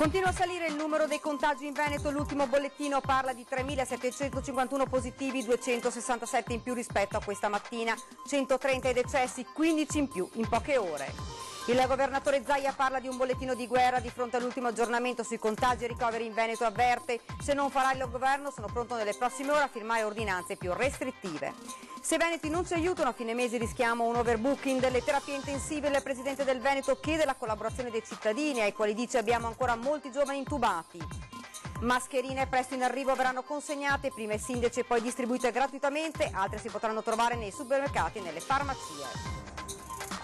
Continua a salire il numero dei contagi in Veneto, l'ultimo bollettino parla di 3.751 positivi, 267 in più rispetto a questa mattina, 130 i decessi, 15 in più in poche ore. Il governatore Zaia parla di un bollettino di guerra di fronte all'ultimo aggiornamento sui contagi e ricoveri in Veneto, avverte: se non farà il governo sono pronto nelle prossime ore a firmare ordinanze più restrittive. Se i veneti non ci aiutano, a fine mese rischiamo un overbooking delle terapie intensive. Il presidente del Veneto chiede la collaborazione dei cittadini, ai quali dice: abbiamo ancora molti giovani intubati. Mascherine presto in arrivo verranno consegnate, prima ai sindaci e poi distribuite gratuitamente, altre si potranno trovare nei supermercati e nelle farmacie.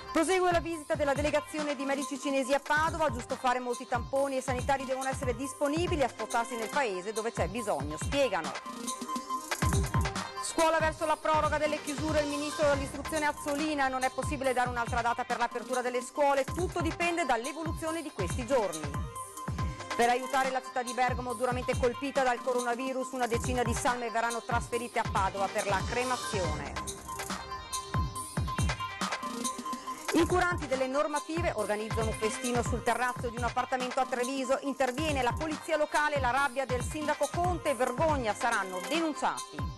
Prosegue la visita della delegazione di medici cinesi a Padova, giusto fare molti tamponi e i sanitari devono essere disponibili a spostarsi nel paese dove c'è bisogno, spiegano. Scuola verso la proroga delle chiusure, il ministro dell'istruzione Azzolina: non è possibile dare un'altra data per l'apertura delle scuole, tutto dipende dall'evoluzione di questi giorni. Per aiutare la città di Bergamo, duramente colpita dal coronavirus, una decina di salme verranno trasferite a Padova per la cremazione. Incuranti delle normative organizzano un festino sul terrazzo di un appartamento a Treviso, interviene la polizia locale, la rabbia del sindaco Conte, vergogna, saranno denunciati.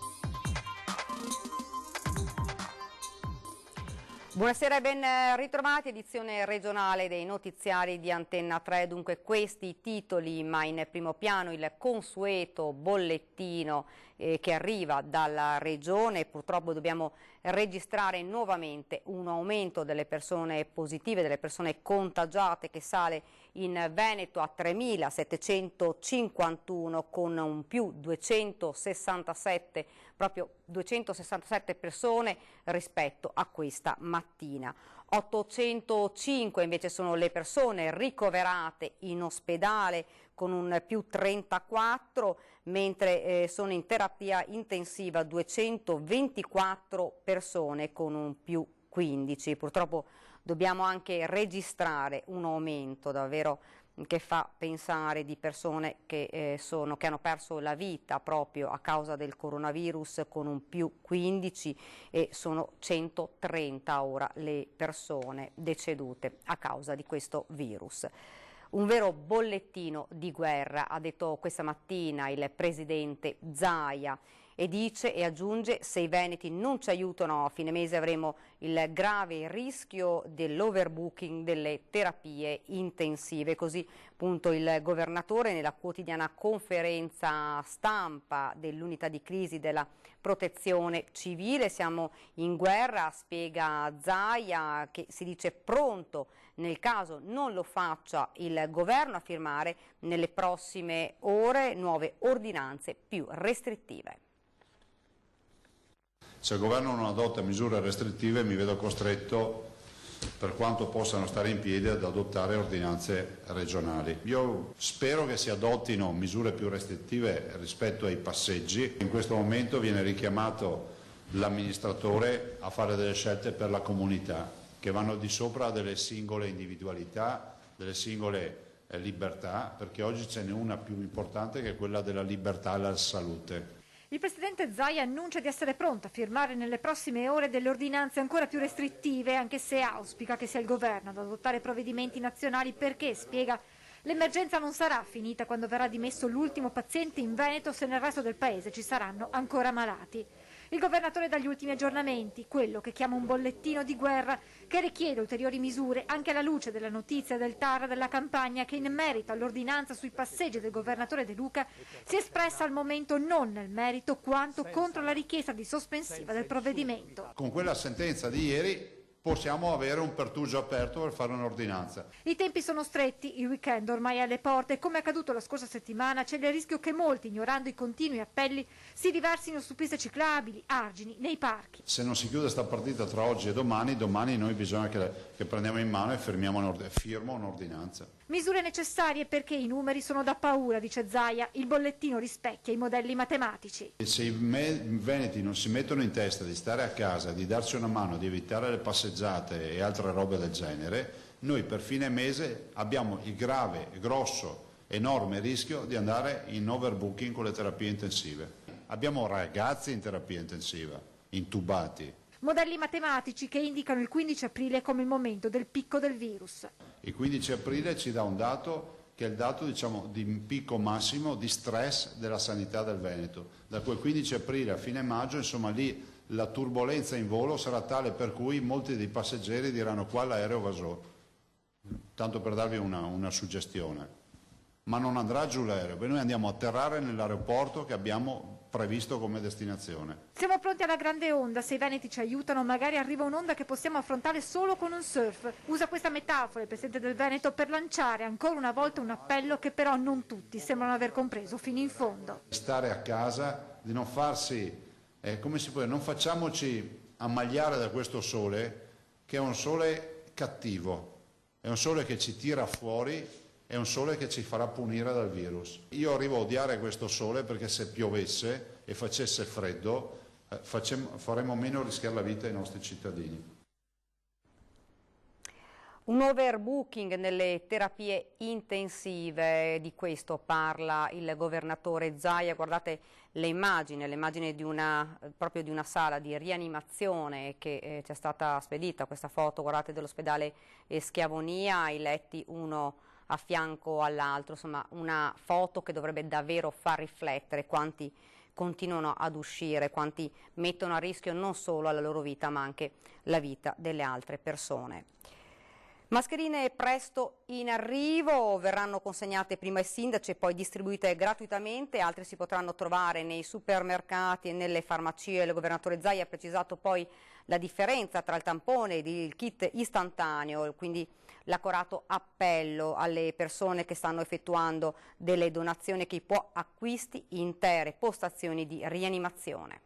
Buonasera e ben ritrovati, edizione regionale dei notiziari di Antenna 3, dunque questi i titoli, ma in primo piano il consueto bollettino che arriva dalla regione. Purtroppo dobbiamo registrare nuovamente un aumento delle persone positive, delle persone contagiate, che sale in Veneto a 3.751 con un più 267, proprio 267 persone rispetto a questa mattina. 805 invece sono le persone ricoverate in ospedale con un più 34, mentre sono in terapia intensiva 224 persone con un più 15. Purtroppo dobbiamo anche registrare un aumento davvero che fa pensare di persone che hanno perso la vita proprio a causa del coronavirus, con un più 15, e sono 130 ora le persone decedute a causa di questo virus. Un vero bollettino di guerra, ha detto questa mattina il presidente Zaia, e dice e aggiunge: se i veneti non ci aiutano a fine mese avremo il grave rischio dell'overbooking delle terapie intensive. Così appunto il governatore nella quotidiana conferenza stampa dell'unità di crisi della protezione civile. Siamo in guerra, spiega Zaia, che si dice pronto nel caso non lo faccia il governo a firmare nelle prossime ore nuove ordinanze più restrittive. Se il governo non adotta misure restrittive mi vedo costretto, per quanto possano stare in piedi, ad adottare ordinanze regionali. Io spero che si adottino misure più restrittive rispetto ai passeggi. In questo momento viene richiamato l'amministratore a fare delle scelte per la comunità che vanno di sopra delle singole individualità, delle singole libertà, perché oggi ce n'è una più importante, che è quella della libertà alla salute. Il presidente Zaia annuncia di essere pronto a firmare nelle prossime ore delle ordinanze ancora più restrittive, anche se auspica che sia il governo ad adottare provvedimenti nazionali perché, spiega, l'emergenza non sarà finita quando verrà dimesso l'ultimo paziente in Veneto se nel resto del paese ci saranno ancora malati. Il governatore dà gli ultimi aggiornamenti, quello che chiama un bollettino di guerra, che richiede ulteriori misure anche alla luce della notizia del TAR della Campania, che in merito all'ordinanza sui passeggi del governatore De Luca si è espressa al momento non nel merito quanto contro la richiesta di sospensiva del provvedimento. Con quella sentenza di ieri possiamo avere un pertugio aperto per fare un'ordinanza. I tempi sono stretti, il weekend ormai è alle porte, come accaduto la scorsa settimana c'è il rischio che molti, ignorando i continui appelli, si riversino su piste ciclabili, argini, nei parchi. Se non si chiude sta partita tra oggi e domani noi bisogna che prendiamo in mano e firmo un'ordinanza. Misure necessarie perché i numeri sono da paura, dice Zaia, il bollettino rispecchia i modelli matematici. E se i veneti non si mettono in testa di stare a casa, di darci una mano, di evitare le passeggiate e altre robe del genere, noi per fine mese abbiamo il grave, grosso, enorme rischio di andare in overbooking con le terapie intensive. Abbiamo ragazzi in terapia intensiva, intubati. Modelli matematici che indicano il 15 aprile come il momento del picco del virus. Il 15 aprile ci dà un dato che è il dato, diciamo, di picco massimo di stress della sanità del Veneto. Da quel 15 aprile a fine maggio, insomma, lì la turbolenza in volo sarà tale per cui molti dei passeggeri diranno: qua l'aereo va giù, tanto per darvi una suggestione. Ma non andrà giù l'aereo, noi andiamo a atterrare nell'aeroporto che abbiamo previsto come destinazione. Siamo pronti alla grande onda, se i veneti ci aiutano magari arriva un'onda che possiamo affrontare solo con un surf. Usa questa metafora il Presidente del Veneto per lanciare ancora una volta un appello che però non tutti sembrano aver compreso fino in fondo. Stare a casa, di non farsi, come si può dire, non facciamoci ammagliare da questo sole, che è un sole cattivo, è un sole che ci tira fuori, è un sole che ci farà punire dal virus. Io arrivo a odiare questo sole perché se piovesse e facesse freddo faremmo meno rischiare la vita ai nostri cittadini. Un overbooking nelle terapie intensive, di questo parla il governatore Zaia. Guardate l'immagine proprio di una sala di rianimazione che ci è stata spedita, questa foto, guardate, dell'ospedale Schiavonia, i letti uno a fianco all'altro, insomma una foto che dovrebbe davvero far riflettere quanti continuano ad uscire, quanti mettono a rischio non solo la loro vita ma anche la vita delle altre persone. Mascherine presto in arrivo, verranno consegnate prima ai sindaci e poi distribuite gratuitamente, altre si potranno trovare nei supermercati e nelle farmacie. Il governatore Zaia ha precisato poi la differenza tra il tampone e il kit istantaneo, quindi l'accorato appello alle persone che stanno effettuando delle donazioni che può acquisti intere postazioni di rianimazione.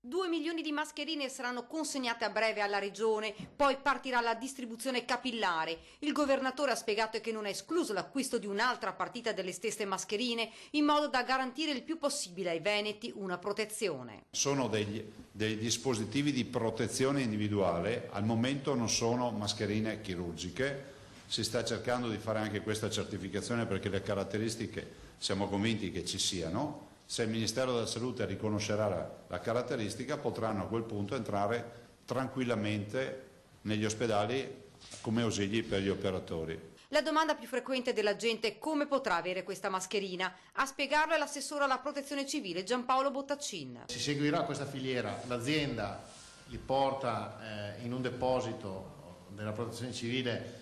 2 milioni di mascherine saranno consegnate a breve alla Regione, poi partirà la distribuzione capillare. Il governatore ha spiegato che non è escluso l'acquisto di un'altra partita delle stesse mascherine, in modo da garantire il più possibile ai veneti una protezione. Sono dei dispositivi di protezione individuale, al momento non sono mascherine chirurgiche, si sta cercando di fare anche questa certificazione perché le caratteristiche siamo convinti che ci siano. Se il Ministero della Salute riconoscerà la caratteristica, potranno a quel punto entrare tranquillamente negli ospedali come ausili per gli operatori. La domanda più frequente della gente è come potrà avere questa mascherina. A spiegarlo è l'assessore alla protezione civile Giampaolo Bottaccin. Si seguirà questa filiera, l'azienda li porta in un deposito della protezione civile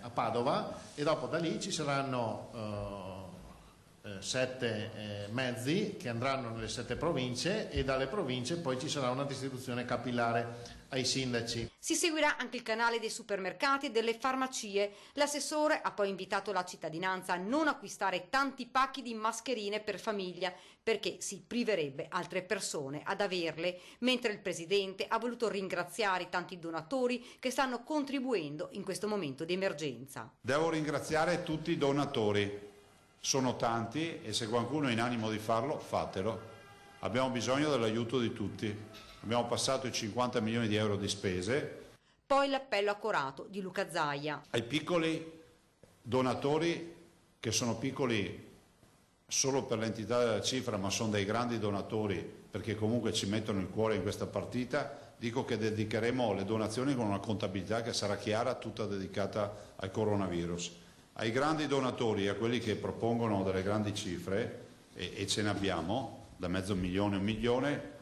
a Padova e dopo da lì ci saranno 7 mezzi che andranno nelle 7 province e dalle province poi ci sarà una distribuzione capillare ai sindaci. Si seguirà anche il canale dei supermercati e delle farmacie. L'assessore ha poi invitato la cittadinanza a non acquistare tanti pacchi di mascherine per famiglia perché si priverebbe altre persone ad averle, mentre il Presidente ha voluto ringraziare i tanti donatori che stanno contribuendo in questo momento di emergenza. Devo ringraziare tutti i donatori. Sono tanti e se qualcuno è in animo di farlo, fatelo. Abbiamo bisogno dell'aiuto di tutti. Abbiamo passato i 50 milioni di euro di spese. Poi l'appello accorato di Luca Zaia. Ai piccoli donatori, che sono piccoli solo per l'entità della cifra, ma sono dei grandi donatori perché comunque ci mettono il cuore in questa partita, dico che dedicheremo le donazioni con una contabilità che sarà chiara, tutta dedicata al coronavirus. Ai grandi donatori, a quelli che propongono delle grandi cifre, e ce ne abbiamo, da mezzo milione a 1 milione,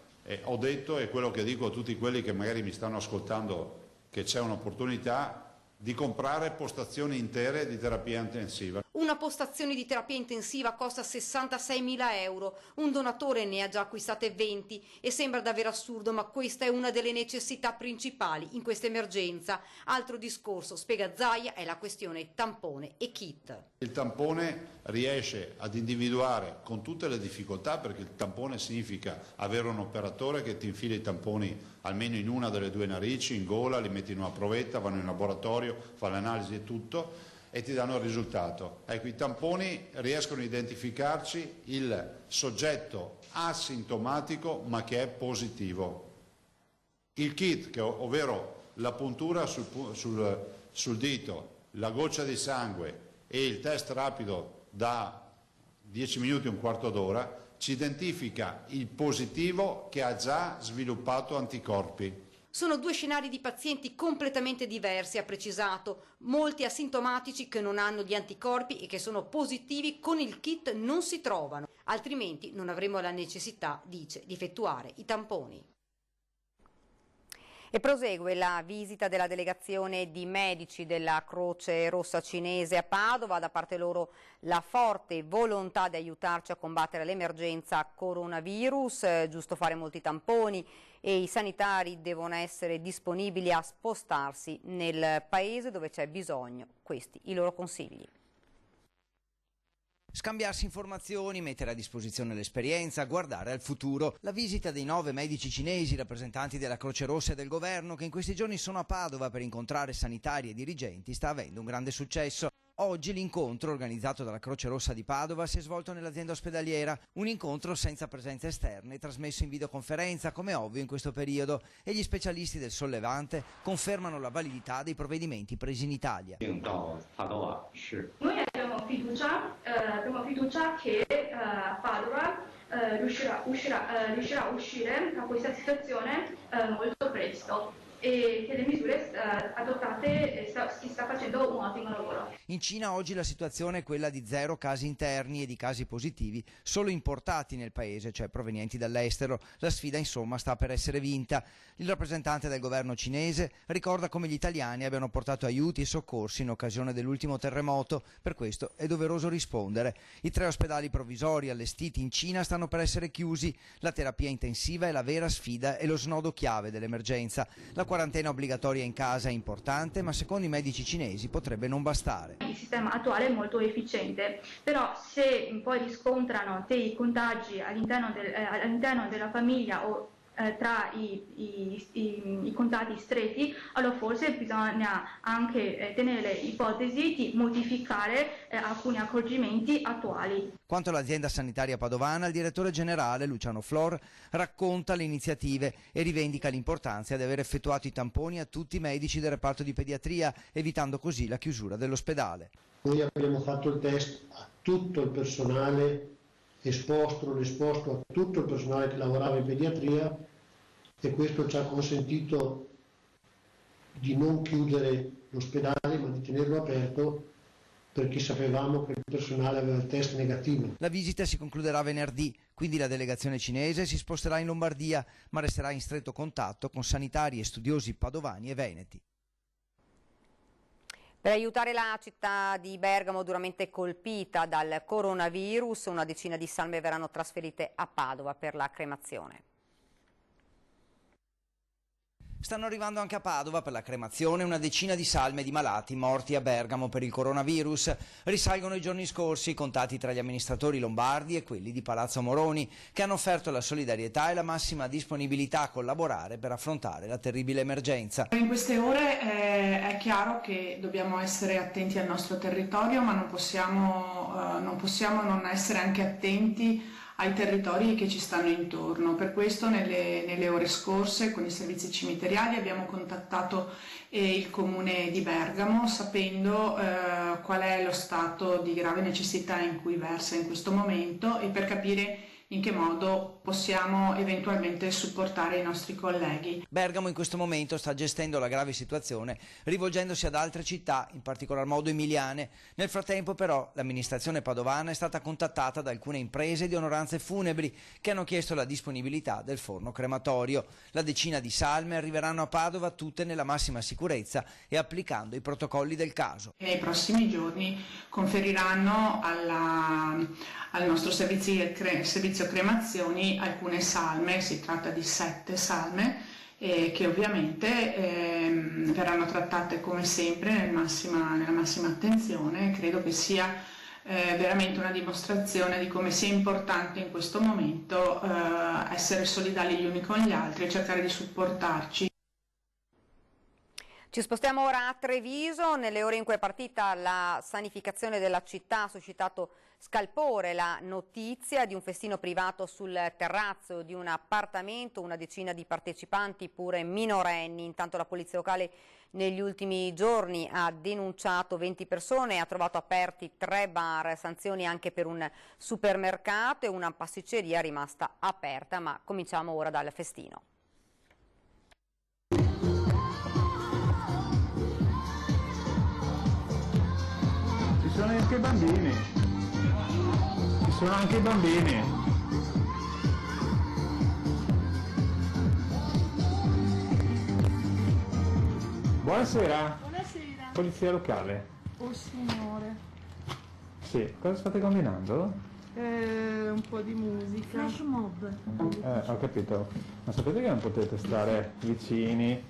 ho detto, e quello che dico a tutti quelli che magari mi stanno ascoltando, che c'è un'opportunità di comprare postazioni intere di terapia intensiva. Una postazione di terapia intensiva costa 66.000 euro, un donatore ne ha già acquistate 20 e sembra davvero assurdo, ma questa è una delle necessità principali in questa emergenza. Altro discorso, spiega Zaia, è la questione tampone e kit. Il tampone riesce ad individuare con tutte le difficoltà, perché il tampone significa avere un operatore che ti infila i tamponi almeno in una delle 2 narici, in gola, li metti in una provetta, vanno in laboratorio, fa l'analisi e tutto e ti danno il risultato. Ecco, i tamponi riescono a identificarci il soggetto asintomatico ma che è positivo. Il kit, ovvero la puntura sul dito, la goccia di sangue e il test rapido da 10 minuti, un quarto d'ora, ci identifica il positivo che ha già sviluppato anticorpi. Sono due scenari di pazienti completamente diversi, ha precisato. Molti asintomatici che non hanno gli anticorpi e che sono positivi con il kit non si trovano, altrimenti non avremo la necessità, dice, di effettuare i tamponi. E prosegue la visita della delegazione di medici della Croce Rossa cinese a Padova, da parte loro la forte volontà di aiutarci a combattere l'emergenza coronavirus, giusto fare molti tamponi e i sanitari devono essere disponibili a spostarsi nel paese dove c'è bisogno, questi i loro consigli. Scambiarsi informazioni, mettere a disposizione l'esperienza, guardare al futuro. La visita dei 9 medici cinesi, rappresentanti della Croce Rossa e del governo, che in questi giorni sono a Padova per incontrare sanitari e dirigenti, sta avendo un grande successo. Oggi l'incontro, organizzato dalla Croce Rossa di Padova, si è svolto nell'azienda ospedaliera. Un incontro senza presenze esterne, trasmesso in videoconferenza, come ovvio in questo periodo, e gli specialisti del Sollevante confermano la validità dei provvedimenti presi in Italia. Noi abbiamo fiducia che Padova riuscirà a uscire da questa situazione molto presto e che le misure adottate si sta facendo un ottimo lavoro. In Cina oggi la situazione è quella di 0 casi interni e di casi positivi solo importati nel paese, cioè provenienti dall'estero. La sfida insomma sta per essere vinta. Il rappresentante del governo cinese ricorda come gli italiani abbiano portato aiuti e soccorsi in occasione dell'ultimo terremoto. Per questo è doveroso rispondere. I 3 ospedali provvisori allestiti in Cina stanno per essere chiusi. La terapia intensiva è la vera sfida e lo snodo chiave dell'emergenza. La quarantena obbligatoria in casa è importante, ma secondo i medici cinesi potrebbe non bastare. Il sistema attuale è molto efficiente, però se poi riscontrano dei contagi all'interno della famiglia o tra i contatti stretti, allora forse bisogna anche tenere ipotesi di modificare alcuni accorgimenti attuali. Quanto all'azienda sanitaria padovana, il direttore generale Luciano Flor racconta le iniziative e rivendica l'importanza di aver effettuato i tamponi a tutti i medici del reparto di pediatria, evitando così la chiusura dell'ospedale. Noi abbiamo fatto il test a tutto il personale esposto a tutto il personale che lavorava in pediatria e questo ci ha consentito di non chiudere l'ospedale ma di tenerlo aperto perché sapevamo che il personale aveva il test negativo. La visita si concluderà venerdì, quindi la delegazione cinese si sposterà in Lombardia ma resterà in stretto contatto con sanitari e studiosi padovani e veneti. Per aiutare la città di Bergamo, duramente colpita dal coronavirus, una decina di salme verranno trasferite a Padova per la cremazione. Stanno arrivando anche a Padova per la cremazione una decina di salme di malati morti a Bergamo per il coronavirus. Risalgono i giorni scorsi, contati tra gli amministratori lombardi e quelli di Palazzo Moroni, che hanno offerto la solidarietà e la massima disponibilità a collaborare per affrontare la terribile emergenza. In queste ore è chiaro che dobbiamo essere attenti al nostro territorio, ma non possiamo non essere anche attenti ai territori che ci stanno intorno. Per questo nelle ore scorse con i servizi cimiteriali abbiamo contattato il comune di Bergamo sapendo qual è lo stato di grave necessità in cui versa in questo momento e per capire in che modo possiamo eventualmente supportare i nostri colleghi. Bergamo in questo momento sta gestendo la grave situazione rivolgendosi ad altre città, in particolar modo emiliane. Nel frattempo però l'amministrazione padovana è stata contattata da alcune imprese di onoranze funebri che hanno chiesto la disponibilità del forno crematorio. La decina di salme arriveranno a Padova tutte nella massima sicurezza e applicando i protocolli del caso. Nei prossimi giorni conferiranno al nostro servizio cremazioni alcune salme, si tratta di 7 salme che ovviamente verranno trattate come sempre nella massima attenzione. Credo che sia veramente una dimostrazione di come sia importante in questo momento essere solidali gli uni con gli altri e cercare di supportarci. Ci spostiamo ora a Treviso. Nelle ore in cui è partita la sanificazione della città ha suscitato scalpore la notizia di un festino privato sul terrazzo di un appartamento, una decina di partecipanti pure minorenni. Intanto la polizia locale negli ultimi giorni ha denunciato 20 persone e ha trovato aperti 3 bar, sanzioni anche per un supermercato e una pasticceria rimasta aperta, ma cominciamo ora dal festino. sono anche i bambini. Ci sono anche i bambini. Buonasera. Buonasera. Polizia locale. Oh signore. Sì, cosa state combinando? Un po' di musica. Flash mob. Ho capito. Ma sapete che non potete stare vicini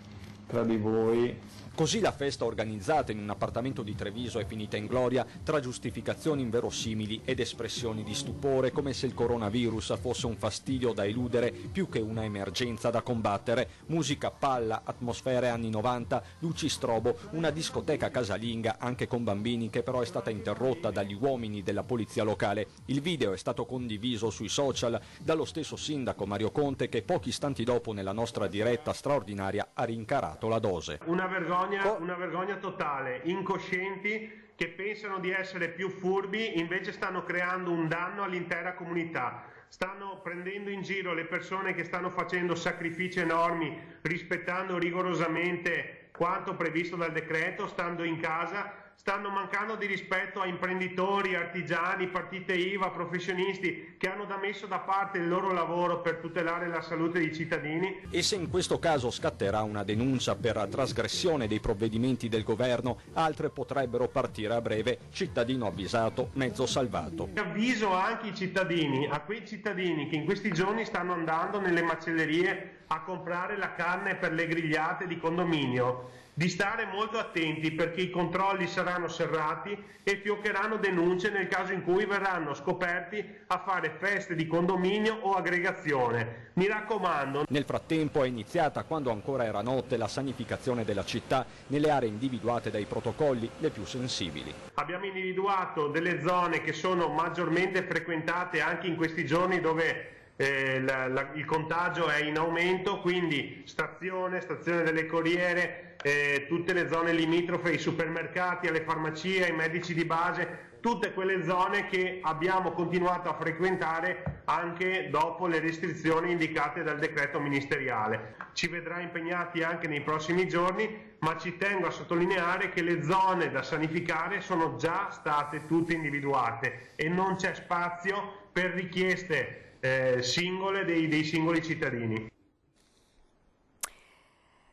tra di voi? Così la festa organizzata in un appartamento di Treviso è finita in gloria tra giustificazioni inverosimili ed espressioni di stupore, come se il coronavirus fosse un fastidio da eludere più che una emergenza da combattere. Musica palla, atmosfere anni 90, luci strobo, una discoteca casalinga anche con bambini che però è stata interrotta dagli uomini della polizia locale. Il video è stato condiviso sui social dallo stesso sindaco Mario Conte, che pochi istanti dopo nella nostra diretta straordinaria ha rincarato la dose. Una vergogna totale, incoscienti che pensano di essere più furbi, invece stanno creando un danno all'intera comunità. Stanno prendendo in giro le persone che stanno facendo sacrifici enormi, rispettando rigorosamente quanto previsto dal decreto, stando in casa. Stanno mancando di rispetto a imprenditori, artigiani, partite IVA, professionisti che hanno messo da parte il loro lavoro per tutelare la salute dei cittadini. E se in questo caso scatterà una denuncia per trasgressione dei provvedimenti del governo, altre potrebbero partire a breve. Cittadino avvisato, mezzo salvato. Avviso anche i cittadini, a quei cittadini che in questi giorni stanno andando nelle macellerie a comprare la carne per le grigliate di condominio, di stare molto attenti perché i controlli saranno serrati e fioccheranno denunce nel caso in cui verranno scoperti a fare feste di condominio o aggregazione. Mi raccomando. Nel frattempo è iniziata, quando ancora era notte, la sanificazione della città nelle aree individuate dai protocolli le più sensibili. Abbiamo individuato delle zone che sono maggiormente frequentate anche in questi giorni, dove il contagio è in aumento, quindi stazione delle corriere, tutte le zone limitrofe, i supermercati, alle farmacie, ai medici di base, tutte quelle zone che abbiamo continuato a frequentare anche dopo le restrizioni indicate dal decreto ministeriale. Ci vedrà impegnati anche nei prossimi giorni, ma ci tengo a sottolineare che le zone da sanificare sono già state tutte individuate e non c'è spazio per richieste singole dei singoli cittadini.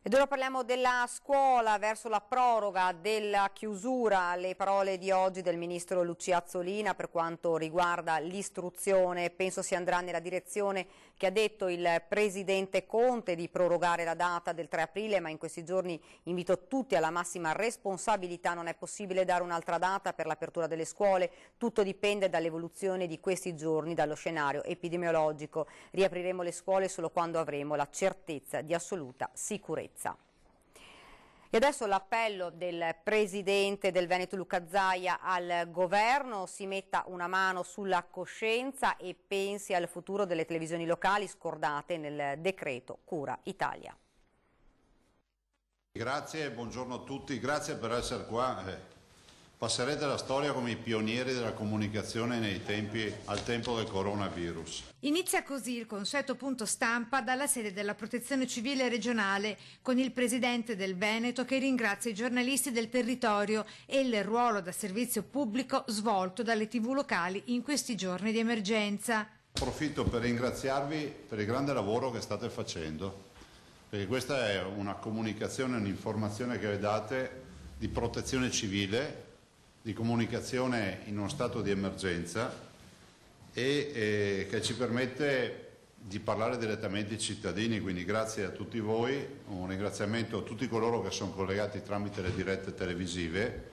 Ed ora parliamo della scuola, verso la proroga della chiusura. Le parole di oggi del ministro Lucia Azzolina per quanto riguarda l'istruzione. Penso si andrà nella direzione che ha detto il presidente Conte, di prorogare la data del 3 aprile, ma in questi giorni invito tutti alla massima responsabilità. Non è possibile dare un'altra data per l'apertura delle scuole, tutto dipende dall'evoluzione di questi giorni, dallo scenario epidemiologico. Riapriremo le scuole solo quando avremo la certezza di assoluta sicurezza. E adesso l'appello del presidente del Veneto Luca Zaia al governo: si metta una mano sulla coscienza e pensi al futuro delle televisioni locali scordate nel decreto Cura Italia. Grazie, buongiorno a tutti, grazie per essere qua. Passerete alla storia come i pionieri della comunicazione al tempo del coronavirus. Inizia così il consueto punto stampa dalla sede della Protezione Civile regionale, con il presidente del Veneto che ringrazia i giornalisti del territorio e il ruolo da servizio pubblico svolto dalle TV locali in questi giorni di emergenza. Approfitto per ringraziarvi per il grande lavoro che state facendo, perché questa è una comunicazione, un'informazione che date di protezione civile, di comunicazione in uno stato di emergenza e che ci permette di parlare direttamente ai cittadini, quindi grazie a tutti voi, un ringraziamento a tutti coloro che sono collegati tramite le dirette televisive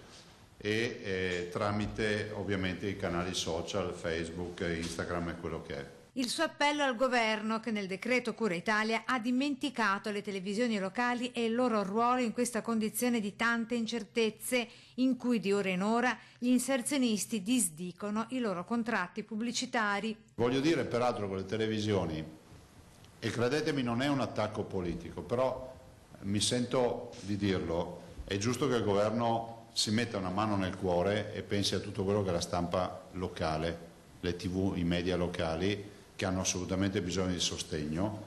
e tramite ovviamente i canali social, Facebook, Instagram e quello che è. Il suo appello al governo, che nel decreto Cura Italia ha dimenticato le televisioni locali e il loro ruolo in questa condizione di tante incertezze, in cui di ora in ora gli inserzionisti disdicono i loro contratti pubblicitari. Voglio dire peraltro con le televisioni, e credetemi non è un attacco politico, però mi sento di dirlo, è giusto che il governo si metta una mano nel cuore e pensi a tutto quello che è la stampa locale, le TV, i media locali, che hanno assolutamente bisogno di sostegno.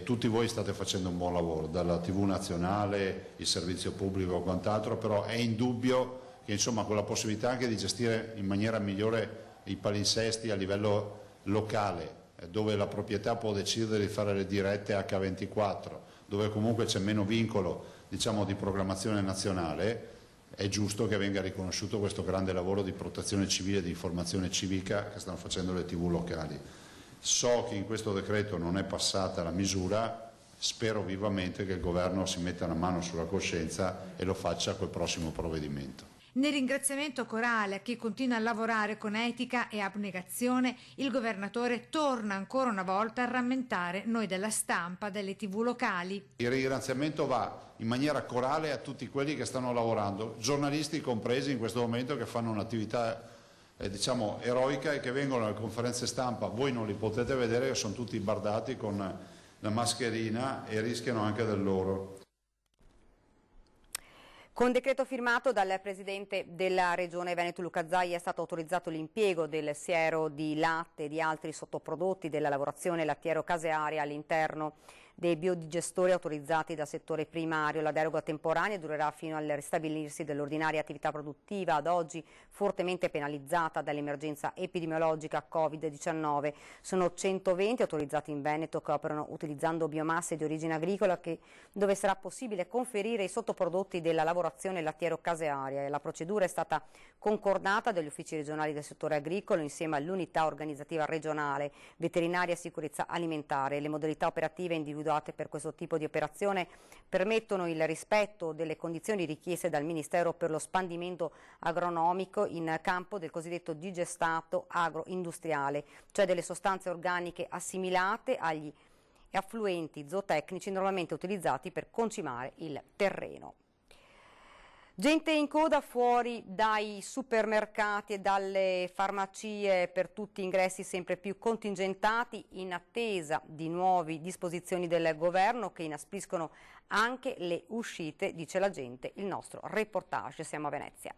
Tutti voi state facendo un buon lavoro, dalla TV nazionale, il servizio pubblico e quant'altro, però è indubbio che insomma con la possibilità anche di gestire in maniera migliore i palinsesti a livello locale, dove la proprietà può decidere di fare le dirette H24, dove comunque c'è meno vincolo, diciamo, di programmazione nazionale, è giusto che venga riconosciuto questo grande lavoro di protezione civile e di informazione civica che stanno facendo le TV locali. So che in questo decreto non è passata la misura, spero vivamente che il Governo si metta una mano sulla coscienza e lo faccia col prossimo provvedimento. Nel ringraziamento corale a chi continua a lavorare con etica e abnegazione, il governatore torna ancora una volta a rammentare noi della stampa, delle TV locali. Il ringraziamento va in maniera corale a tutti quelli che stanno lavorando, giornalisti compresi in questo momento, che fanno un'attività diciamo eroica e che vengono alle conferenze stampa. Voi non li potete vedere, sono tutti bardati con la mascherina e rischiano anche del loro. Con decreto firmato dal Presidente della Regione Veneto Luca Zaia è stato autorizzato l'impiego del siero di latte e di altri sottoprodotti della lavorazione lattiero-casearia all'interno dei biodigestori autorizzati dal settore primario. La deroga temporanea durerà fino al ristabilirsi dell'ordinaria attività produttiva, ad oggi fortemente penalizzata dall'emergenza epidemiologica Covid-19. Sono 120 autorizzati in Veneto che operano utilizzando biomasse di origine agricola, dove sarà possibile conferire i sottoprodotti della lavorazione lattiero-casearia. La procedura è stata concordata dagli uffici regionali del settore agricolo insieme all'unità organizzativa regionale veterinaria e sicurezza alimentare. Le modalità operative individuate per questo tipo di operazione permettono il rispetto delle condizioni richieste dal Ministero per lo spandimento agronomico in campo del cosiddetto digestato agroindustriale, cioè delle sostanze organiche assimilate agli affluenti zootecnici normalmente utilizzati per concimare il terreno. Gente in coda fuori dai supermercati e dalle farmacie, per tutti ingressi sempre più contingentati in attesa di nuove disposizioni del governo che inaspriscono anche le uscite, dice la gente. Il nostro reportage, siamo a Venezia.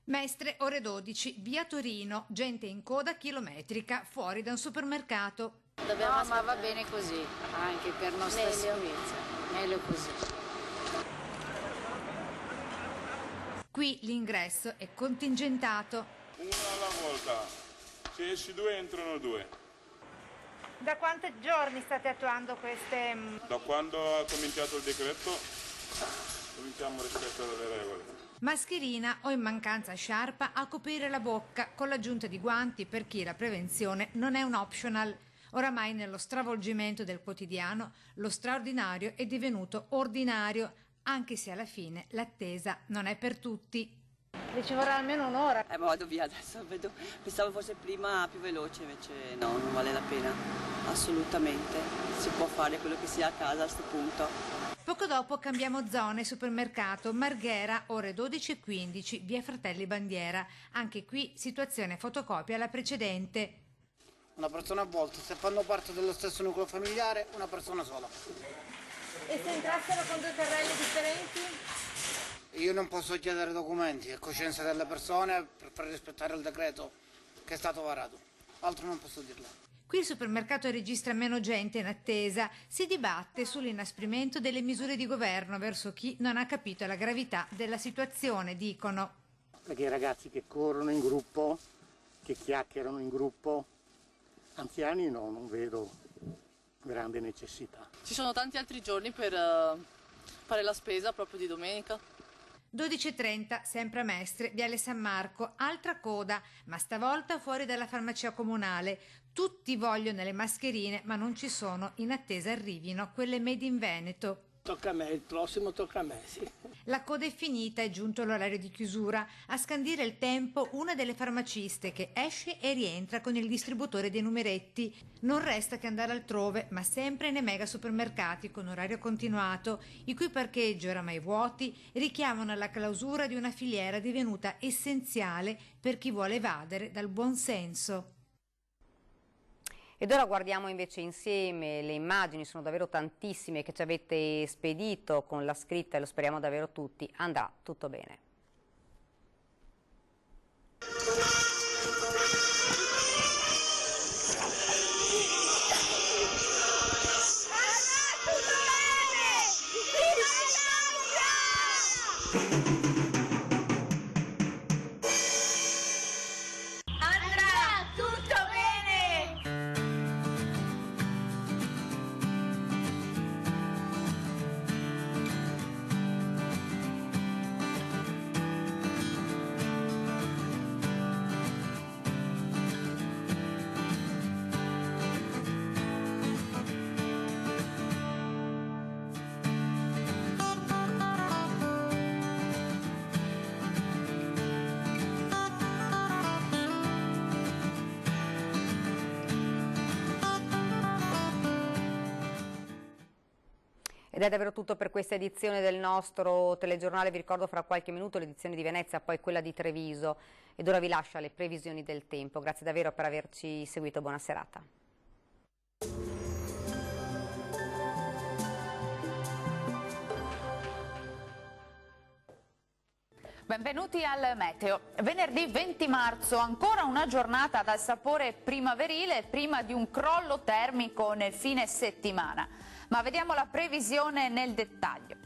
Mestre, ore 12, via Torino, gente in coda chilometrica fuori da un supermercato. No, ma va bene così, anche per nostra sicurezza, meglio così. Qui l'ingresso è contingentato. Uno alla volta, se esci due entrano due. Da quanti giorni state attuando queste? Da quando ha cominciato il decreto cominciamo a rispettare le regole. Mascherina o in mancanza sciarpa a coprire la bocca con l'aggiunta di guanti per chi la prevenzione non è un optional. Oramai nello stravolgimento del quotidiano lo straordinario è divenuto ordinario, anche se alla fine l'attesa non è per tutti. Ci vorrà almeno un'ora. Vado via adesso, pensavo fosse prima più veloce, invece no, non vale la pena, assolutamente. Si può fare quello che sia a casa a questo punto. Poco dopo cambiamo zone, supermercato Marghera, ore 12:15, via Fratelli Bandiera. Anche qui situazione fotocopia alla precedente. Una persona a volta, se fanno parte dello stesso nucleo familiare, una persona sola. E se entrassero con due carrelli differenti? Io non posso chiedere documenti, è coscienza delle persone per far rispettare il decreto che è stato varato. Altro non posso dirle. Qui il supermercato registra meno gente in attesa, si dibatte sull'inasprimento delle misure di governo verso chi non ha capito la gravità della situazione, dicono. Perché i ragazzi che corrono in gruppo, che chiacchierano in gruppo, anziani no, non vedo grande necessità. Ci sono tanti altri giorni per fare la spesa proprio di domenica. 12:30, sempre a Mestre, viale San Marco, altra coda, ma stavolta fuori dalla farmacia comunale. Tutti vogliono le mascherine, ma non ci sono, in attesa arrivino quelle made in Veneto. Tocca a me, il prossimo tocca a me, sì. La coda è finita, è giunto l'orario di chiusura. A scandire il tempo una delle farmaciste che esce e rientra con il distributore dei numeretti. Non resta che andare altrove, ma sempre nei mega supermercati con orario continuato, i cui parcheggi oramai vuoti richiamano alla clausura di una filiera divenuta essenziale per chi vuole evadere dal buon senso. Ed ora guardiamo invece insieme le immagini, sono davvero tantissime che ci avete spedito con la scritta e lo speriamo davvero tutti, andrà tutto bene. Ed è davvero tutto per questa edizione del nostro telegiornale. Vi ricordo fra qualche minuto l'edizione di Venezia, poi quella di Treviso. Ed ora vi lascio alle previsioni del tempo. Grazie davvero per averci seguito. Buona serata. Benvenuti al Meteo. Venerdì 20 marzo, ancora una giornata dal sapore primaverile prima di un crollo termico nel fine settimana. Ma vediamo la previsione nel dettaglio.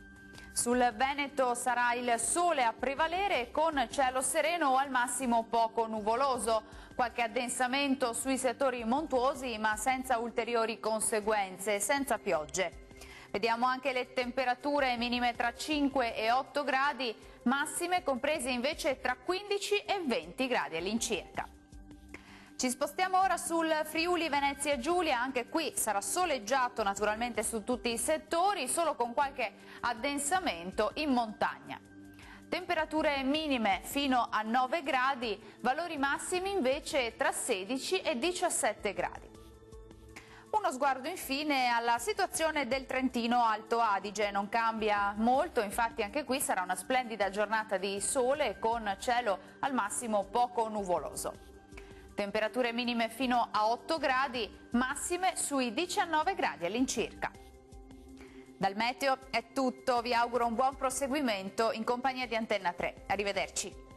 Sul Veneto sarà il sole a prevalere con cielo sereno o al massimo poco nuvoloso. Qualche addensamento sui settori montuosi ma senza ulteriori conseguenze, senza piogge. Vediamo anche le temperature minime tra 5 e 8 gradi, massime comprese invece tra 15 e 20 gradi all'incirca. Ci spostiamo ora sul Friuli Venezia Giulia, anche qui sarà soleggiato naturalmente su tutti i settori, solo con qualche addensamento in montagna. Temperature minime fino a 9 gradi, valori massimi invece tra 16 e 17 gradi. Uno sguardo infine alla situazione del Trentino Alto Adige, non cambia molto, infatti anche qui sarà una splendida giornata di sole con cielo al massimo poco nuvoloso. Temperature minime fino a 8 gradi, massime sui 19 gradi all'incirca. Dal meteo è tutto, vi auguro un buon proseguimento in compagnia di Antenna 3. Arrivederci.